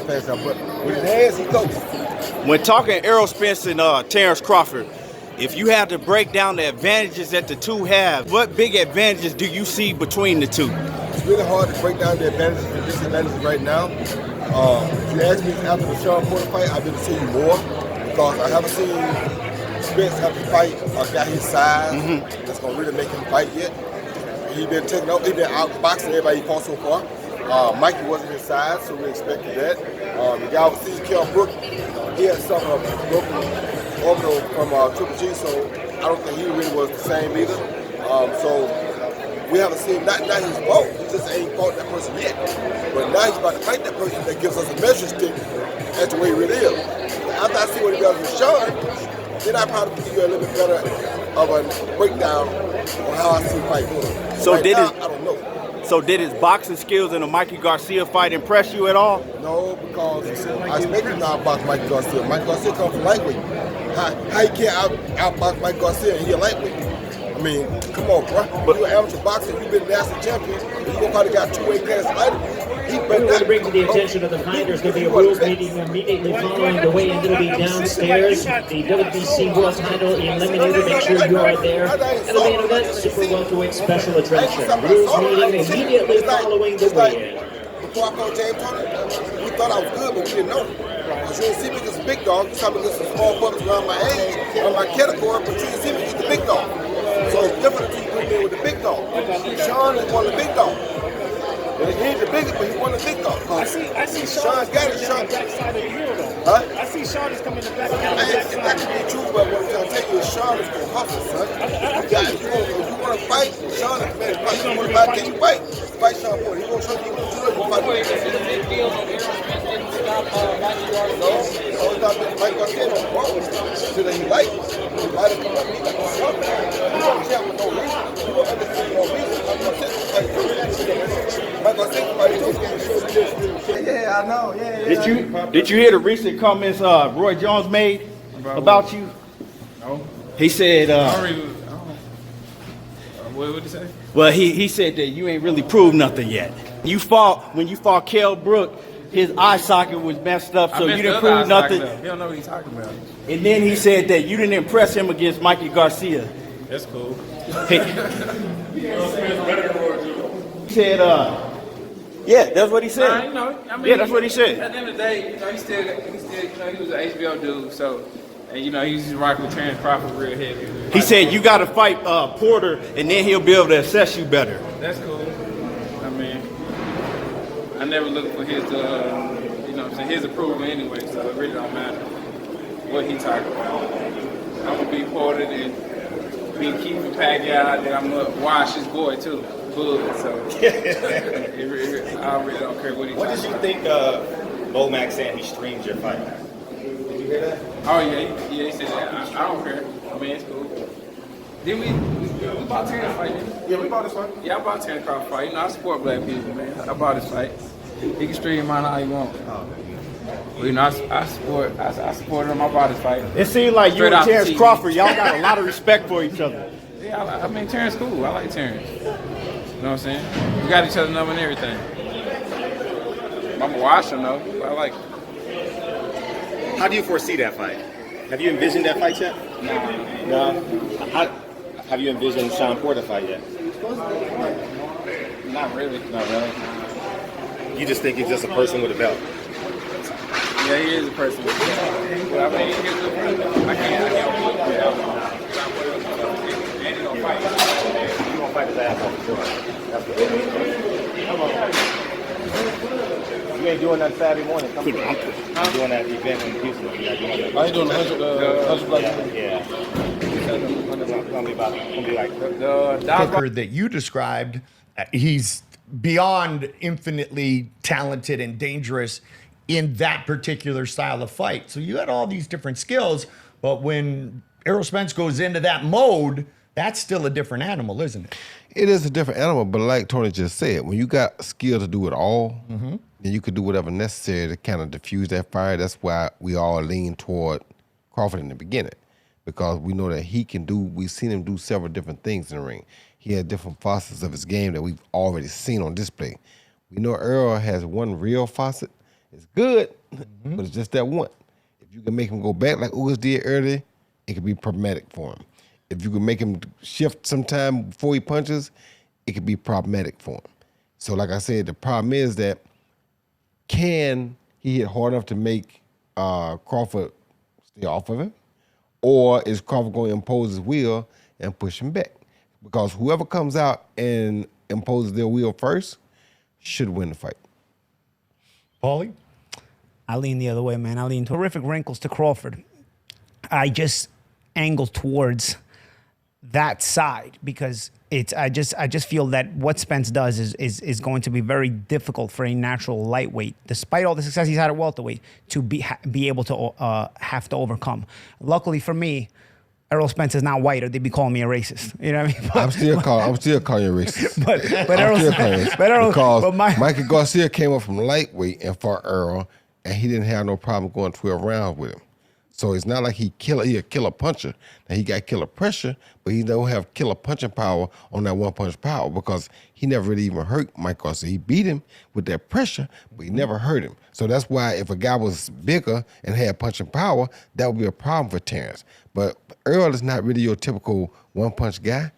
fast enough. But with his hands, he goes. When talking Errol Spence and Terence Crawford, if you had to break down the advantages that the two have, what big advantages do you see between the two? It's really hard to break down the advantages and disadvantages right now. If you ask me after the Sean Porter fight, I've been to see you more because I haven't seen Spence have to fight a guy his size that's going to really make him fight yet. He's been taking up, he's been outboxing everybody he fought so far. Mikey wasn't his size, so we expected that. The guy with Cesar Kell Brook, he had suffered a broken orbital from Triple G, so I don't think he really was the same either. So we haven't seen, not his fault, he just ain't fought that person yet. But now he's about to fight that person that gives us a measure stick as to where he really is. After I see what he does with Sean, then I probably give you a little bit better of a breakdown on how I see fight going. So right now, I don't know. So did his boxing skills in the Mikey Garcia fight impress you at all? No, because I expect him to outbox Mikey Garcia. Mikey Garcia comes from lightweight. How he can't outbox Mikey Garcia and he a lightweight? I mean, come on, bro. But you're an amateur boxer, you've been national champion, you probably got 2 weight classes lighter. We want to bring to the attention of the fighters, there'll be a rules meeting immediately following the weigh-in. It'll be downstairs. The WBC World Title Eliminator, make sure you are there. And the main event, super welterweight special attraction. Rules meeting immediately following the weigh-in. Before I fought James Tony, we thought I was good, but we didn't know. Because you didn't see me against a big dog, you saw me against some small puppets around my age, around my category, but you didn't see me against the big dog. So it's different if you put me with the big dog. Sean is one of the big dogs. He ain't the biggest, but he's one of the big dogs. I see Sean got it. Sean back side of the hill though. Huh? I see Sean is coming to back That could be true, but what I'm trying to tell you is Sean is going to hustle, son. If you want to fight, Sean is the man to fight. You want to fight, can you fight? Fight Sean Porter. He's going to show you fight. No, it's not Mike Garcia no wrong. So that he likes it. He might have come up and like something. You don't care with no reason. You don't understand no reason. Mike Garcia fight too. Yeah, I know. Yeah. Did you hear the recent comments Roy Jones made about you? No. He said, what did he say? well, he said that you ain't really proved nothing yett. When you fought Kell Brook, his eye socket was messed up, so you didn't prove nothing. You don't know what he's talking about. And then he said that you didn't impress him against Mikey Garcia. That's cool. He said, yeah, that's what he said. Yeah, that's what he said. At the end of the day, he still, he was an HBO dude, so, and he's just rocking with Terence Crawford real heavy. He said you got to fight Porter, and then he'll be able to assess you better. That's cool. I mean, I never look for his, his approval anyway, so it really don't matter what he talking about. I'm gonna be Porter and be keeping Pacquiao, then I'm gonna wash his boy too. Good, so I really don't care what he. What did you think Bomac saying he streams your fight? Did you hear that? Oh yeah, he said that. I don't care. I mean, it's cool. Then we bought Terence fight, didn't we? Yeah, we bought this fight. Yeah, I bought Terence Crawford fight. I support black people, man. I bought this fight. He can stream mine all he want. I support him. I bought his fight. It seemed like you Straight and off the Terence TV. Crawford, y'all got a lot of respect for each other. Yeah, I mean, Terence cool. I like Terence. You know what I'm saying? We got each other number and everything. I'm gonna watch him though. I like it. How do you foresee that fight? Have you envisioned that fight yet? No. Have you envisioned Sean Porter fight yet? Not really. Not really. You just think he's just a person with a belt? Yeah, he is a person with a belt. But I mean, he's a good friend. I can't put him down. And he's gonna fight. He's gonna fight his ass off for sure. That's what you ain't doing that Saturday morning. I'm doing that event in Houston. You're not doing that. I ain't doing 100 black people. Yeah. It's gonna be like Booker that you described, he's beyond infinitely talented and dangerous in that particular style of fight. So you had all these different skills, but when Errol Spence goes into that mode, that's still a different animal, isn't it? It is a different animal, but like Tony just said, when you got skill to do it all, then you could do whatever necessary to kind of diffuse that fire. That's why we all lean toward Crawford in the beginning, because we know that he can do, we've seen him do several different things in the ring. He has different facets of his game that we've already seen on display. We know Earl has one real facet, It's good, but it's just that one. If you can make him go back like Ugas did earlier, it could be problematic for him. If you can make him shift sometime before he punches, it could be problematic for him. So like I said, the problem is that can he hit hard enough to make Crawford stay off of him? Or is Crawford going to impose his will and push him back? Because whoever comes out and imposes their will first should win the fight. Paulie? I lean the other way, man. I lean terrific wrinkles to Crawford. I just angle towards that side because I just feel that what Spence does is going to be very difficult for a natural lightweight, despite all the success he's had at welterweight, to be able to have to overcome. Luckily for me, Errol Spence is not white, or they'd be calling me a racist. You know what I mean? I'm still calling you a racist. But Mikey Garcia came up from lightweight and fought Errol, and he didn't have no problem going 12 rounds with him. So it's not like he a killer puncher. Now he got killer pressure, but he don't have killer punching power on that one punch power because he never really even hurt Mike Garcia. He beat him with that pressure, but he never hurt him. So that's why if a guy was bigger and had punching power, that would be a problem for Terence. But Earl is not really your typical one punch guy.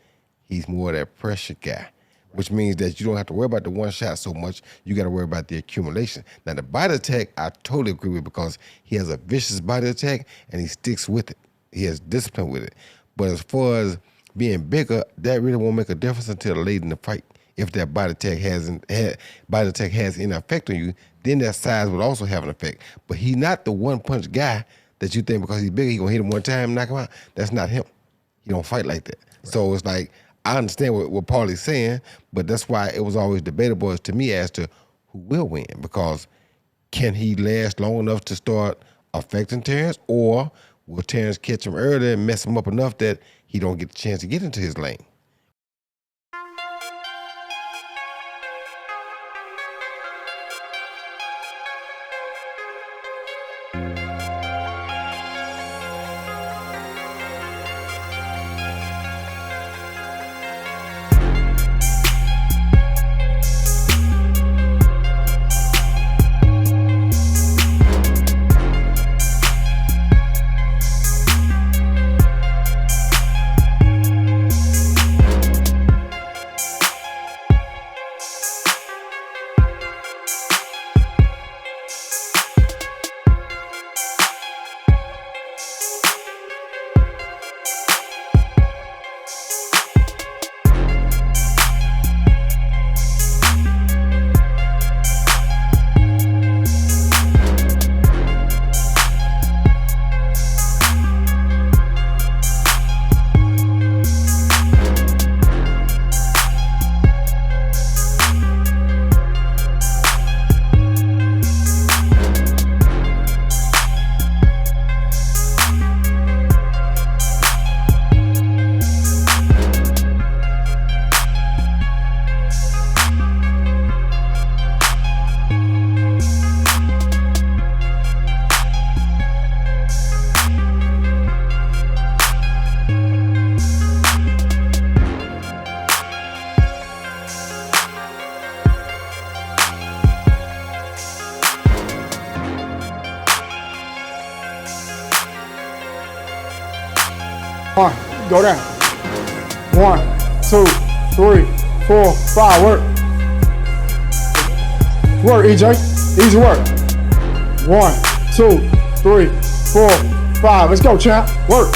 He's more that pressure guy, which means that you don't have to worry about the one shot so much. You got to worry about the accumulation. Now, the body attack, I totally agree with because he has a vicious body attack and he sticks with it. He has discipline with it. But as far as being bigger, that really won't make a difference until late in the fight. If that body attack has any effect on you, then that size would also have an effect. But he's not the one punch guy that you think because he's bigger, he's going to hit him one time and knock him out. That's not him. He don't fight like that. Right. So it's like, I understand what Paulie's saying, but that's why it was always debatable to me as to who will win. Because can he last long enough to start affecting Terence, or will Terence catch him early and mess him up enough that he don't get the chance to get into his lane? One, go down. 1, 2, 3, 4, 5, work. Work, EJ. Easy work. 1, 2, 3, 4, 5. Let's go, champ. Work.